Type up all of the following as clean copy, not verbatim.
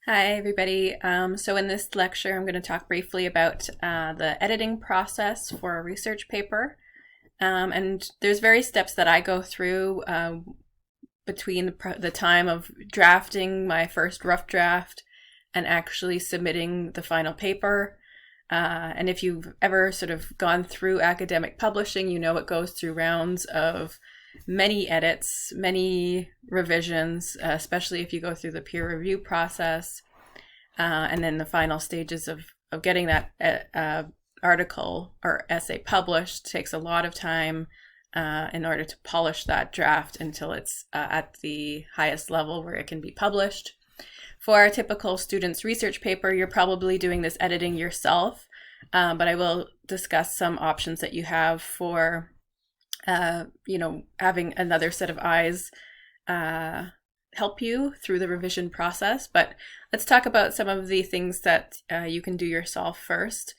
Hi, everybody. So in this lecture, I'm going to talk briefly about the editing process for a research paper. And there's various steps that I go through between the time of drafting my first rough draft and actually submitting the final paper. And if you've ever sort of gone through academic publishing, you know it goes through rounds of many edits, many revisions, especially if you go through the peer review process. And then the final stages of getting that article or essay published takes a lot of time in order to polish that draft until it's at the highest level where it can be published. For a typical student's research paper, you're probably doing this editing yourself, but I will discuss some options that you have for having another set of eyes help you through the revision process. But let's talk about some of the things that you can do yourself first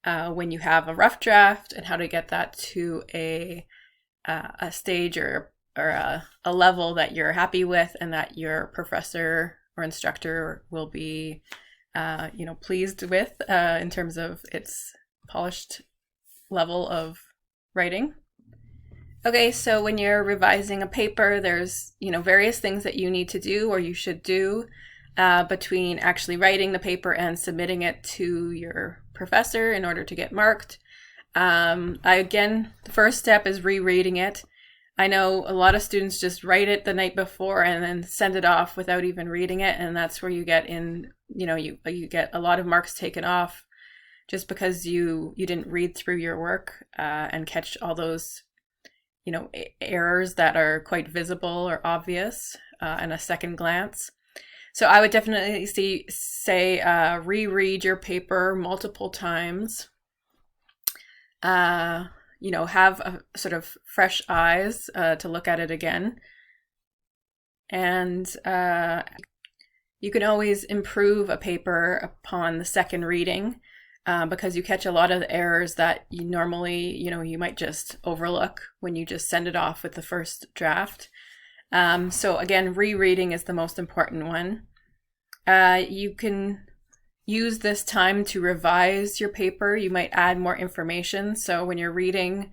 when you have a rough draft, and how to get that to a stage or a level that you're happy with and that your professor or instructor will be pleased with in terms of its polished level of writing. Okay, so when you're revising a paper, there's, various things that you need to do or you should do between actually writing the paper and submitting it to your professor in order to get marked. The first step is rereading it. I know a lot of students just write it the night before and then send it off without even reading it, and that's where you get you get a lot of marks taken off just because you didn't read through your work and catch all those errors that are quite visible or obvious in a second glance. So I would definitely say reread your paper multiple times. Have a sort of fresh eyes to look at it again. And you can always improve a paper upon the second reading. Because you catch a lot of the errors that you normally, you might just overlook when you just send it off with the first draft. So again, rereading is the most important one. You can use this time to revise your paper. You might add more information. So when you're reading,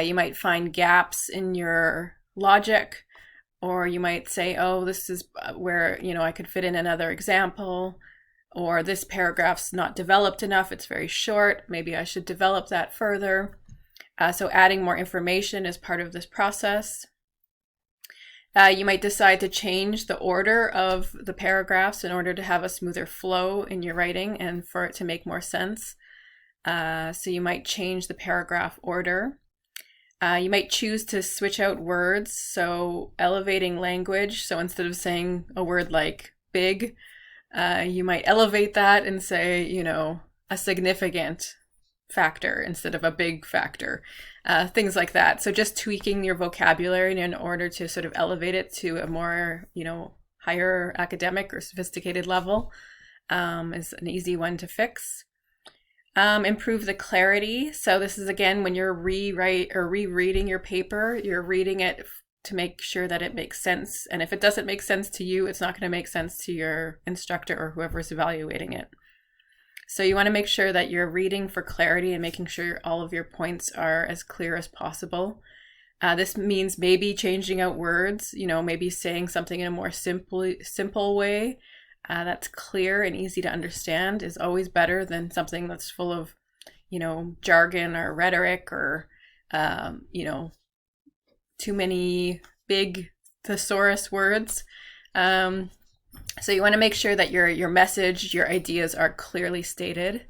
you might find gaps in your logic, or you might say, oh, this is where, I could fit in another example. Or this paragraph's not developed enough, it's very short, maybe I should develop that further. So adding more information is part of this process. You might decide to change the order of the paragraphs in order to have a smoother flow in your writing and for it to make more sense. So you might change the paragraph order. You might choose to switch out words, so elevating language. So instead of saying a word like big, you might elevate that and say, a significant factor instead of a big factor, things like that. So just tweaking your vocabulary in order to sort of elevate it to a more, higher academic or sophisticated level is an easy one to fix. Improve the clarity. So this is, again, when you're rereading your paper, you're reading it to make sure that it makes sense. And if it doesn't make sense to you, it's not going to make sense to your instructor or whoever's evaluating it. So you want to make sure that you're reading for clarity and making sure all of your points are as clear as possible. This means maybe changing out words, maybe saying something in a more simple way that's clear and easy to understand is always better than something that's full of, jargon or rhetoric or, too many big thesaurus words. So you want to make sure that your message, your ideas are clearly stated.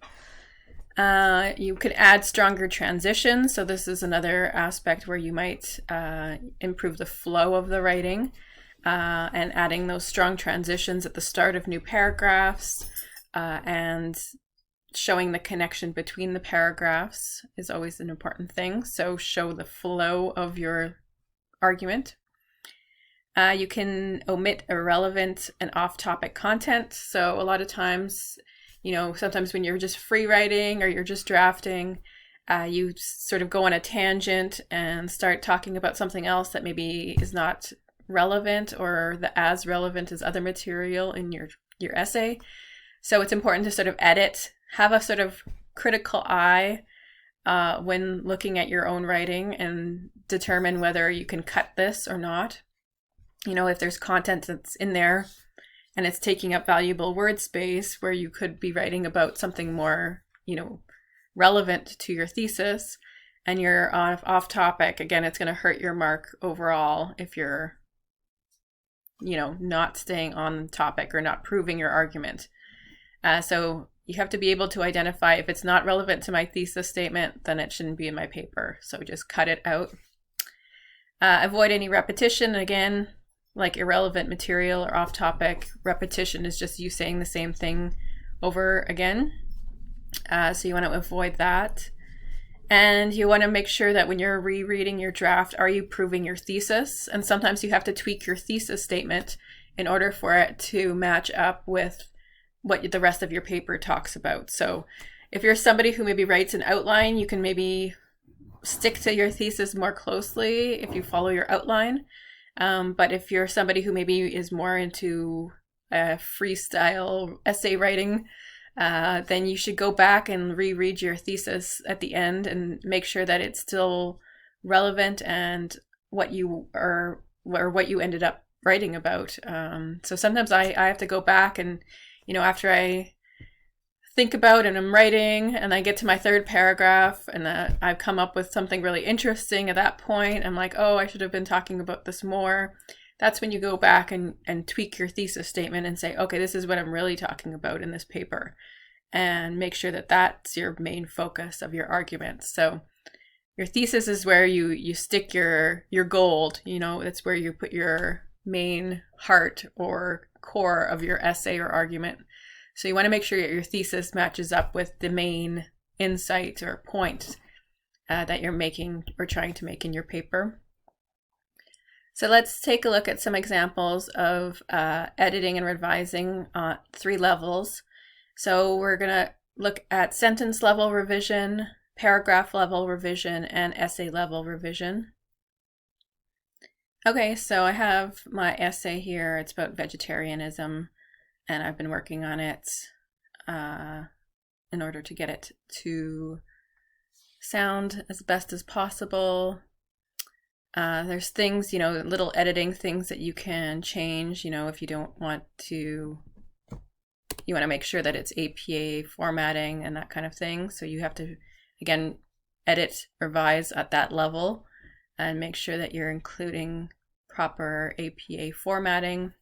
You could add stronger transitions. So this is another aspect where you might improve the flow of the writing and adding those strong transitions at the start of new paragraphs and showing the connection between the paragraphs is always an important thing. So show the flow of your argument. You can omit irrelevant and off-topic content. So a lot of times, sometimes when you're just free writing or you're just drafting, you sort of go on a tangent and start talking about something else that maybe is not relevant or as relevant as other material in your your essay. So it's important to sort of edit, have a sort of critical eye when looking at your own writing and determine whether you can cut this or not. You know, if there's content that's in there and it's taking up valuable word space where you could be writing about something more, you know, relevant to your thesis, and you're off topic, again, it's going to hurt your mark overall if you're, you know, not staying on topic or not proving your argument. So you have to be able to identify if it's not relevant to my thesis statement, then it shouldn't be in my paper. So just cut it out. Avoid any repetition. Again, like irrelevant material or off topic, repetition is just you saying the same thing over again. So you want to avoid that. And you want to make sure that when you're rereading your draft, are you proving your thesis? And sometimes you have to tweak your thesis statement in order for it to match up with what the rest of your paper talks about. So if you're somebody who maybe writes an outline, you can maybe stick to your thesis more closely if you follow your outline. But if you're somebody who maybe is more into freestyle essay writing, then you should go back and reread your thesis at the end and make sure that it's still relevant and what you are or what you ended up writing about. So sometimes I have to go back and, you know, after I think about and I'm writing and I get to my third paragraph and I've come up with something really interesting at that point, I'm like, oh, I should have been talking about this more. That's when you go back and tweak your thesis statement and say, okay, this is what I'm really talking about in this paper, and make sure that that's your main focus of your argument. So your thesis is where you stick your gold, you know, it's where you put your main heart or core of your essay or argument. So you want to make sure that your thesis matches up with the main insight or point that you're making or trying to make in your paper. So let's take a look at some examples of editing and revising on 3 levels. So we're going to look at sentence level revision, paragraph level revision, and essay level revision. Okay, so I have my essay here. It's about vegetarianism, and I've been working on it in order to get it to sound as best as possible. There's things, you know, little editing things that you can change, you know, if you don't want to, you want to make sure that it's APA formatting and that kind of thing. So you have to, again, edit, revise at that level and make sure that you're including proper APA formatting.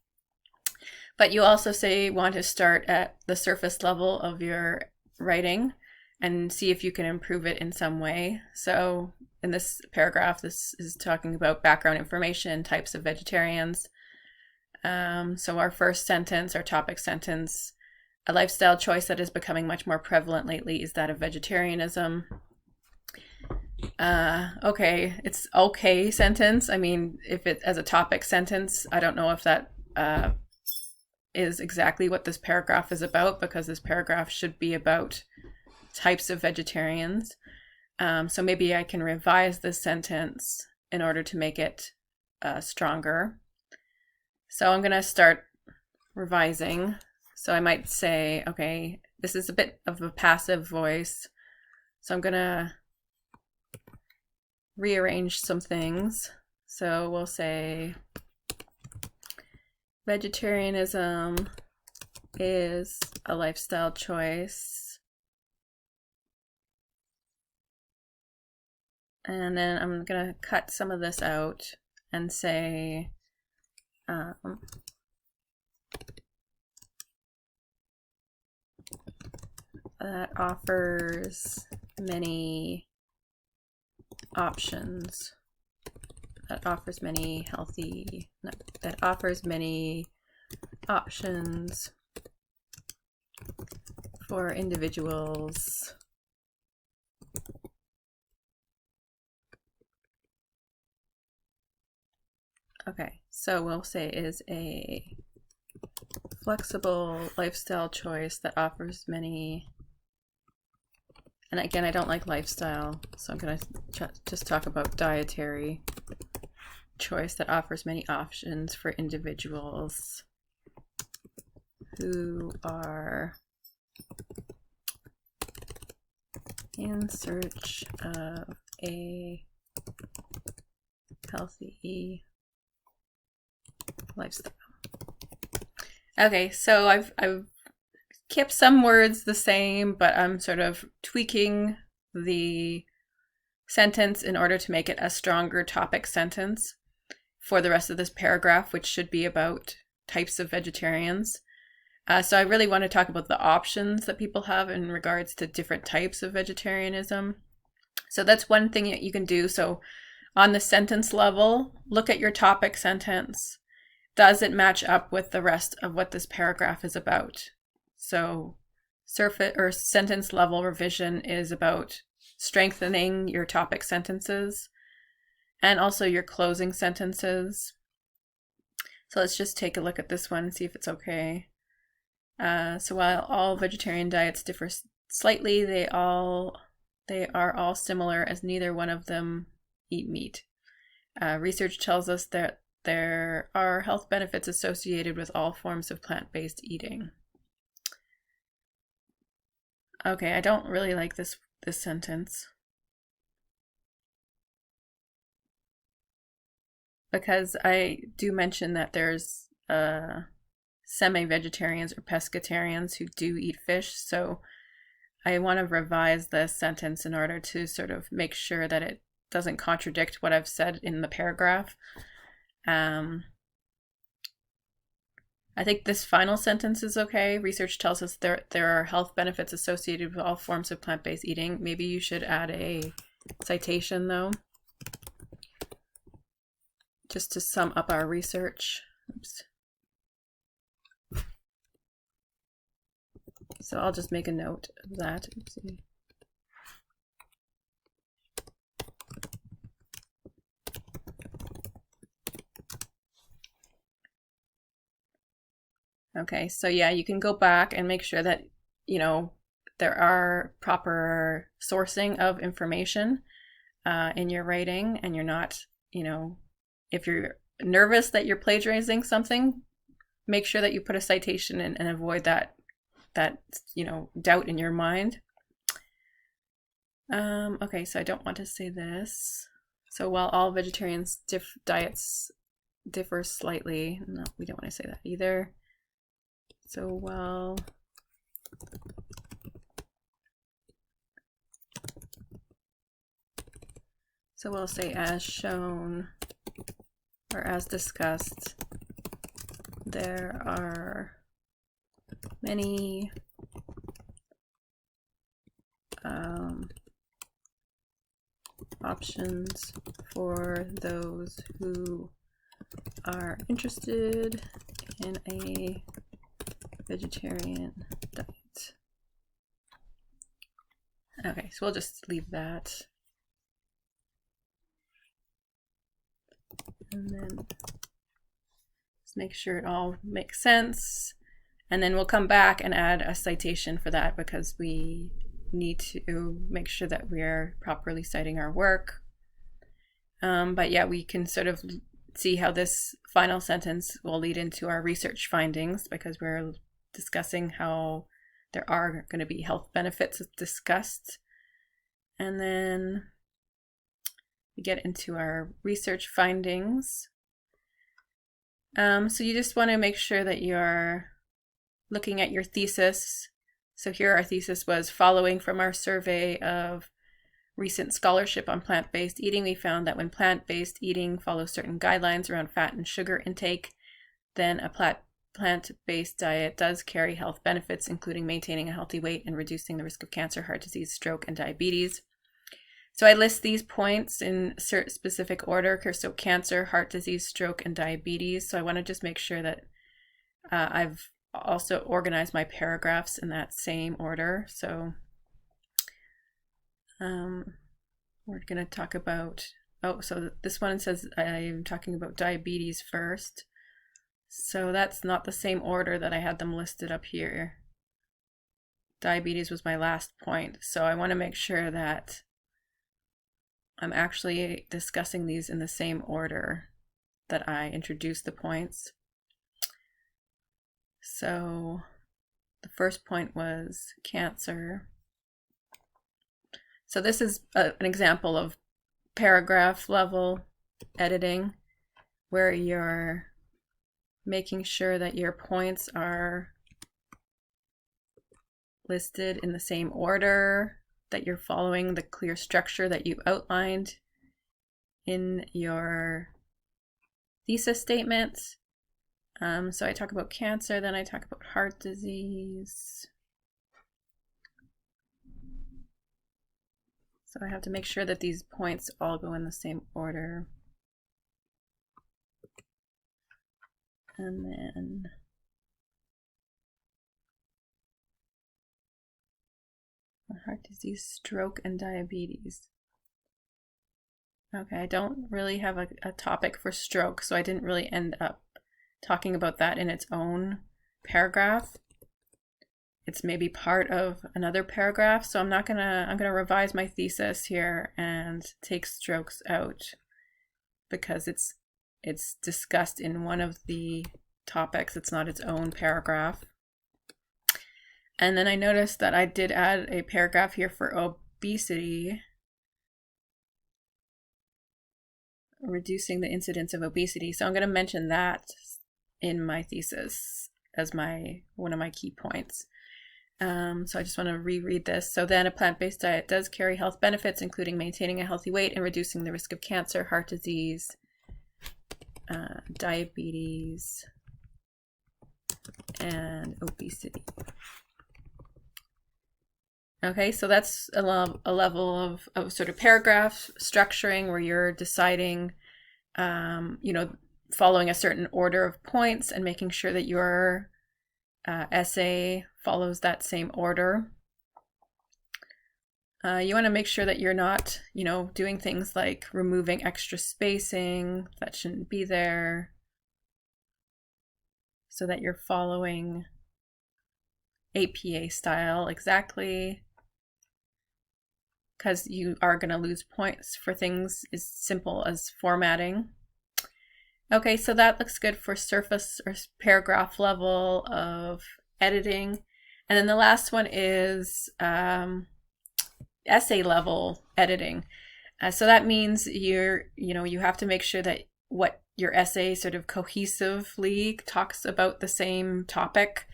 But you also want to start at the surface level of your writing and see if you can improve it in some way. So in this paragraph, this is talking about background information, types of vegetarians. So our first sentence, our topic sentence, a lifestyle choice that is becoming much more prevalent lately is that of vegetarianism. Okay, it's okay sentence. I mean, if it as a topic sentence, I don't know if that is exactly what this paragraph is about, because this paragraph should be about types of vegetarians. So maybe I can revise this sentence in order to make it stronger. So I'm going to start revising. So I might say, okay, this is a bit of a passive voice. So I'm going to rearrange some things. So we'll say vegetarianism is a lifestyle choice. And then I'm going to cut some of this out and say that offers many options, that offers many options for individuals. Okay, so we'll say is a flexible lifestyle choice that offers many, and again, I don't like lifestyle, so I'm going to just talk about dietary choice that offers many options for individuals. who are in search of a healthy lifestyle. Okay, so I've kept some words the same, but I'm sort of tweaking the sentence in order to make it a stronger topic sentence for the rest of this paragraph, which should be about types of vegetarians. So I really want to talk about the options that people have in regards to different types of vegetarianism. So that's one thing that you can do. So on the sentence level, look at your topic sentence. Does it match up with the rest of what this paragraph is about? So surface or sentence level revision is about strengthening your topic sentences and also your closing sentences. So let's just take a look at this one and see if it's okay. So while all vegetarian diets differ slightly, they are all similar, as neither one of them eat meat. Research tells us that there are health benefits associated with all forms of plant-based eating. Okay, I don't really like this sentence, because I do mention that there's semi-vegetarians or pescatarians who do eat fish, so I want to revise this sentence in order to sort of make sure that it doesn't contradict what I've said in the paragraph. I think this final sentence is okay. Research tells us there are health benefits associated with all forms of plant-based eating. Maybe you should add a citation though, just to sum up our research. Oops. So I'll just make a note of that. Oopsie. Okay, so yeah, you can go back and make sure that, you know, there are proper sourcing of information in your writing, and you're not, you know, if you're nervous that you're plagiarizing something, make sure that you put a citation in and avoid that, you know, doubt in your mind. Okay, so I don't want to say this. So while all vegetarians diets differ slightly, no, we don't want to say that either. So while we'll say as shown or as discussed, there are many options for those who are interested in a vegetarian diet. Okay, so we'll just leave that. And then just make sure it all makes sense. And then we'll come back and add a citation for that, because we need to make sure that we're properly citing our work. But yeah, we can sort of see how this final sentence will lead into our research findings, because we're discussing how there are going to be health benefits discussed. And then we get into our research findings. So you just want to make sure that you're looking at your thesis. So here our thesis was: following from our survey of recent scholarship on plant-based eating, we found that when plant-based eating follows certain guidelines around fat and sugar intake, then a plant-based diet does carry health benefits, including maintaining a healthy weight and reducing the risk of cancer, heart disease, stroke, and diabetes. So I list these points in specific order. So cancer, heart disease, stroke, and diabetes. So I want to just make sure that I've also organized my paragraphs in that same order. So we're going to talk about, so this one says I'm talking about diabetes first. So that's not the same order that I had them listed up here. Diabetes was my last point. So I want to make sure that I'm actually discussing these in the same order that I introduced the points. So the first point was cancer. So this is an example of paragraph level editing, where you're making sure that your points are listed in the same order, that you're following the clear structure that you outlined in your thesis statement. So I talk about cancer, then I talk about heart disease. So I have to make sure that these points all go in the same order. And then heart disease, stroke, and diabetes. Okay, I don't really have a topic for stroke, so I didn't really end up talking about that in its own paragraph. It's maybe part of another paragraph, so I'm gonna revise my thesis here and take strokes out because it's discussed in one of the topics. It's not its own paragraph. And then I noticed that I did add a paragraph here for obesity, reducing the incidence of obesity. So I'm going to mention that in my thesis as one of my key points. So I just want to reread this. So then a plant-based diet does carry health benefits, including maintaining a healthy weight and reducing the risk of cancer, heart disease, diabetes, and obesity. Okay, so that's a level of sort of paragraph structuring where you're deciding, following a certain order of points and making sure that your essay follows that same order. You want to make sure that you're not, doing things like removing extra spacing that shouldn't be there, so that you're following APA style exactly, because you are going to lose points for things as simple as formatting. Okay, so that looks good for surface or paragraph level of editing. And then the last one is essay level editing. So that means you have to make sure that what your essay sort of cohesively talks about the same topic,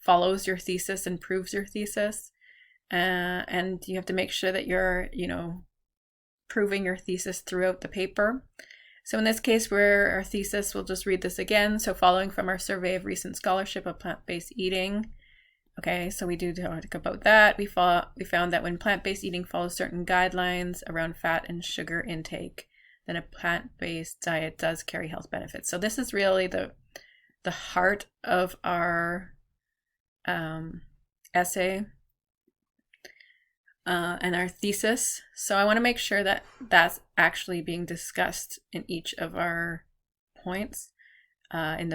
follows your thesis and proves your thesis. And you have to make sure that you're, proving your thesis throughout the paper. So in this case, where our thesis, we'll just read this again. So following from our survey of recent scholarship of plant-based eating. Okay, so we do talk about that. We found that when plant-based eating follows certain guidelines around fat and sugar intake, then a plant-based diet does carry health benefits. So this is really the heart of our essay. And our thesis. So I want to make sure that that's actually being discussed in each of our points throughout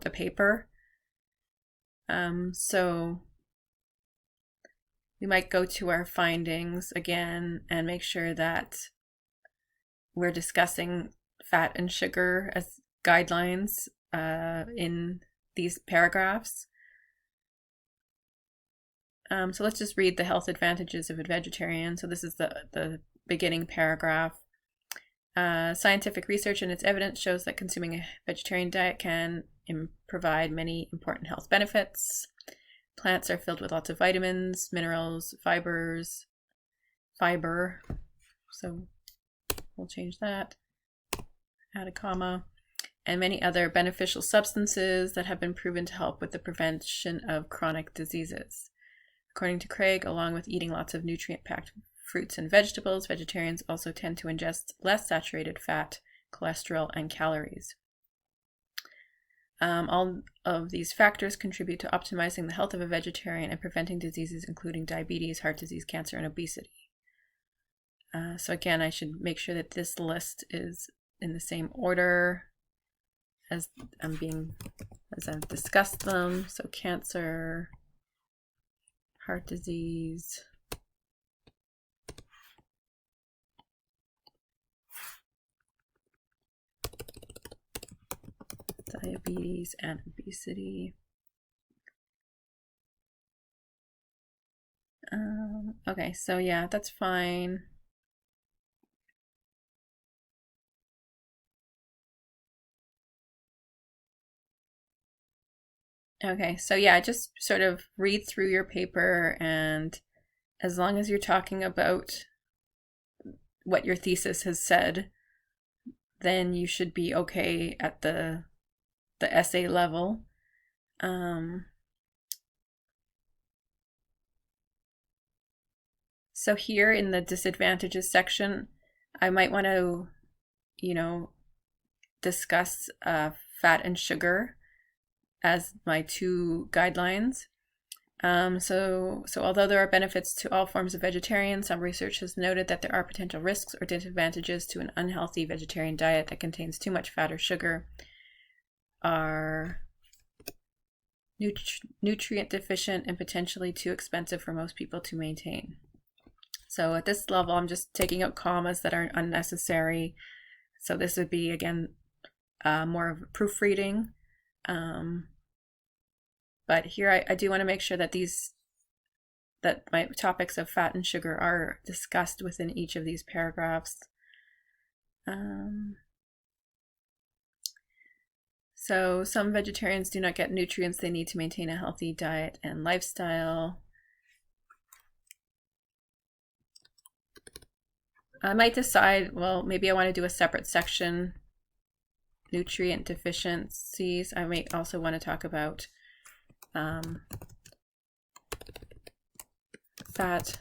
the paper. So we might go to our findings again and make sure that we're discussing fat and sugar as guidelines in these paragraphs. So let's just read the health advantages of a vegetarian. So this is the beginning paragraph. Scientific research and its evidence shows that consuming a vegetarian diet can provide many important health benefits. Plants are filled with lots of vitamins, minerals, fiber. So we'll change that. Add a comma. And many other beneficial substances that have been proven to help with the prevention of chronic diseases. According to Craig, along with eating lots of nutrient-packed fruits and vegetables, vegetarians also tend to ingest less saturated fat, cholesterol, and calories. All of these factors contribute to optimizing the health of a vegetarian and preventing diseases including diabetes, heart disease, cancer, and obesity. So again, I should make sure that this list is in the same order as I've discussed them. So cancer, heart disease, diabetes and obesity. Okay, so yeah, that's fine. Okay, so yeah, just sort of read through your paper, and as long as you're talking about what your thesis has said, then you should be okay at the essay level. So here in the disadvantages section, I might want to, discuss fat and sugar as my two guidelines. So although there are benefits to all forms of vegetarian, some research has noted that there are potential risks or disadvantages to an unhealthy vegetarian diet that contains too much fat or sugar, are nutrient deficient and potentially too expensive for most people to maintain. So at this level, I'm just taking out commas that are unnecessary. So this would be, again, more of a proofreading. But here I do want to make sure that my topics of fat and sugar are discussed within each of these paragraphs. So some vegetarians do not get nutrients they need to maintain a healthy diet and lifestyle. I might decide, well, maybe I want to do a separate section, nutrient deficiencies. I might also want to talk about fat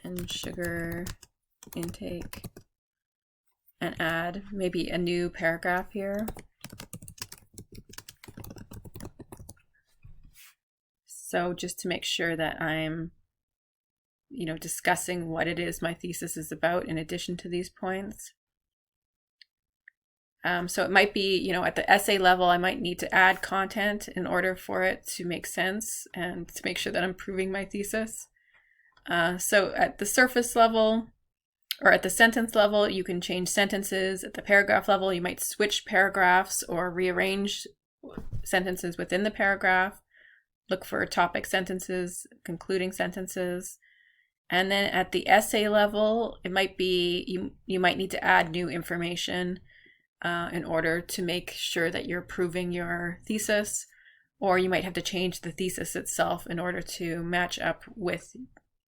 and sugar intake and add maybe a new paragraph here. So just to make sure that I'm discussing what it is my thesis is about in addition to these points. So it might be, at the essay level, I might need to add content in order for it to make sense and to make sure that I'm proving my thesis. So at the surface level or at the sentence level, you can change sentences. At the paragraph level, you might switch paragraphs or rearrange sentences within the paragraph. Look for topic sentences, concluding sentences. And then at the essay level, it might be you might need to add new information in order to make sure that you're proving your thesis, or you might have to change the thesis itself in order to match up with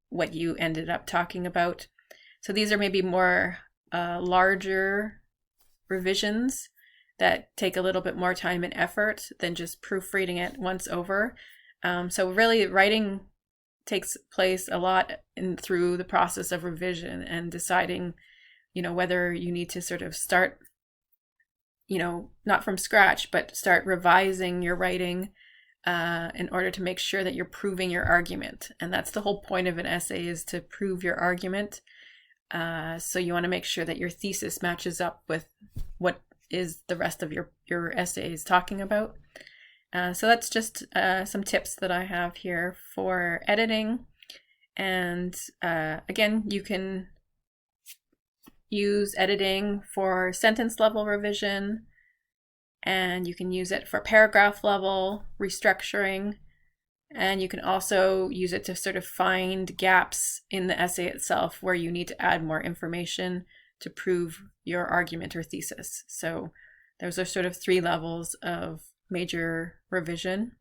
what you ended up talking about. So these are maybe more larger revisions that take a little bit more time and effort than just proofreading it once over. So really writing takes place a lot through the process of revision and deciding, whether you need to sort of start, not from scratch, but start revising your writing in order to make sure that you're proving your argument. And that's the whole point of an essay, is to prove your argument. So you want to make sure that your thesis matches up with what is the rest of your essay is talking about. So that's just some tips that I have here for editing. And again, you can use editing for sentence level revision, and you can use it for paragraph level restructuring, and you can also use it to sort of find gaps in the essay itself where you need to add more information to prove your argument or thesis. So those are sort of 3 levels of major revision.